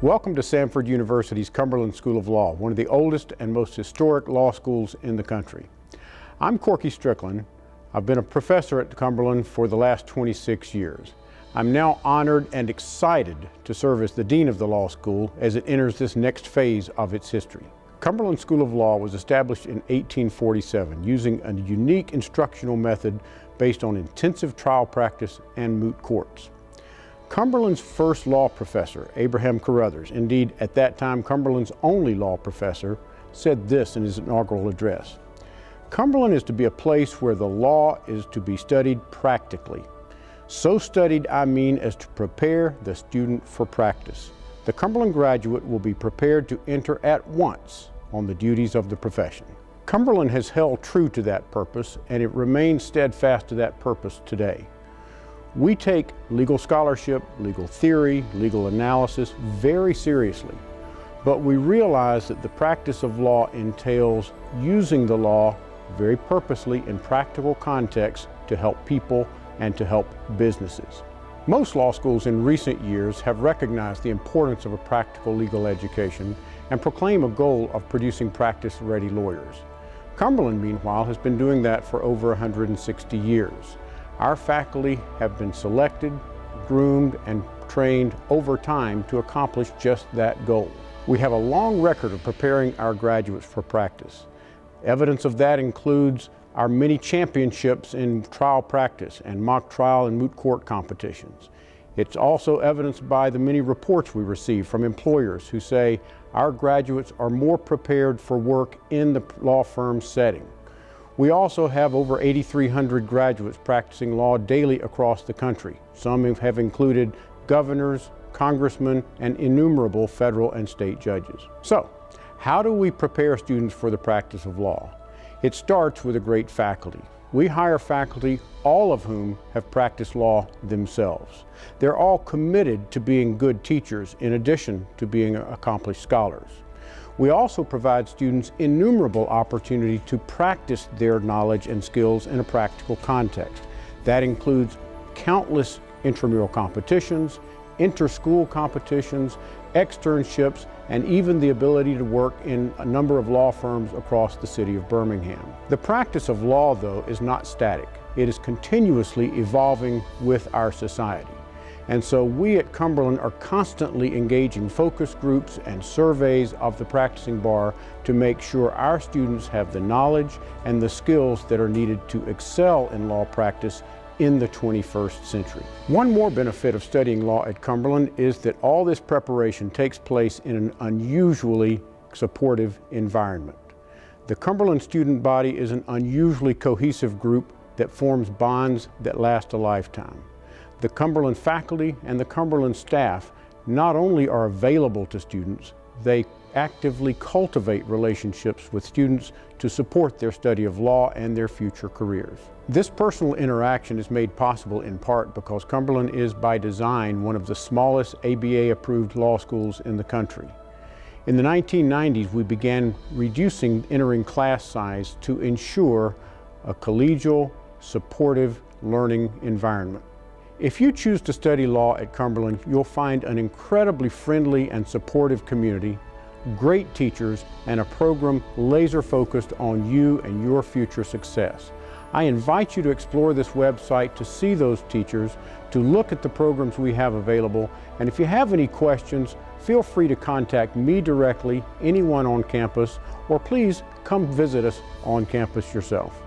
Welcome to Samford University's Cumberland School of Law, one of the oldest and most historic law schools in the country. I'm Strickland. I've been a professor at Cumberland for the last 26 years. I'm now honored and excited to serve as the Dean of the Law School as it enters this next phase of its history. Cumberland School of Law was established in 1847 using a unique instructional method based on intensive trial practice and moot courts. Cumberland's first law professor, Abraham Carruthers, indeed at that time Cumberland's only law professor, said this in his inaugural address: "Cumberland is to be a place where the law is to be studied practically. So studied, I mean, as to prepare the student for practice. The Cumberland graduate will be prepared to enter at once on the duties of the profession." Cumberland has held true to that purpose, and it remains steadfast to that purpose today. We take legal scholarship, legal theory, legal analysis very seriously, but we realize that the practice of law entails using the law very purposely in practical contexts to help people and to help businesses. Most law schools in recent years have recognized the importance of a practical legal education and proclaim a goal of producing practice-ready lawyers. Cumberland, meanwhile, has been doing that for over 160 years. Our faculty have been selected, groomed, and trained over time to accomplish just that goal. We have a long record of preparing our graduates for practice. Evidence of that includes our many championships in trial practice and mock trial and moot court competitions. It's also evidenced by the many reports we receive from employers who say our graduates are more prepared for work in the law firm setting. We also have over 8,300 graduates practicing law daily across the country. Some have included governors, congressmen, and innumerable federal and state judges. So, how do we prepare students for the practice of law? It starts with a great faculty. We hire faculty, all of whom have practiced law themselves. They're all committed to being good teachers in addition to being accomplished scholars. We also provide students innumerable opportunity to practice their knowledge and skills in a practical context. That includes countless intramural competitions, inter-school competitions, externships, and even the ability to work in a number of law firms across the city of Birmingham. The practice of law, though, is not static. It is continuously evolving with our society. And so we at Cumberland are constantly engaging focus groups and surveys of the practicing bar to make sure our students have the knowledge and the skills that are needed to excel in law practice in the 21st century. One more benefit of studying law at Cumberland is that all this preparation takes place in an unusually supportive environment. The Cumberland student body is an unusually cohesive group that forms bonds that last a lifetime. The Cumberland faculty and the Cumberland staff not only are available to students, they actively cultivate relationships with students to support their study of law and their future careers. This personal interaction is made possible in part because Cumberland is by design one of the smallest ABA-approved law schools in the country. In the 1990s, we began reducing entering class size to ensure a collegial, supportive learning environment. If you choose to study law at Cumberland, you'll find an incredibly friendly and supportive community, great teachers, and a program laser-focused on you and your future success. I invite you to explore this website to see those teachers, to look at the programs we have available, and if you have any questions, feel free to contact me directly, anyone on campus, or please come visit us on campus yourself.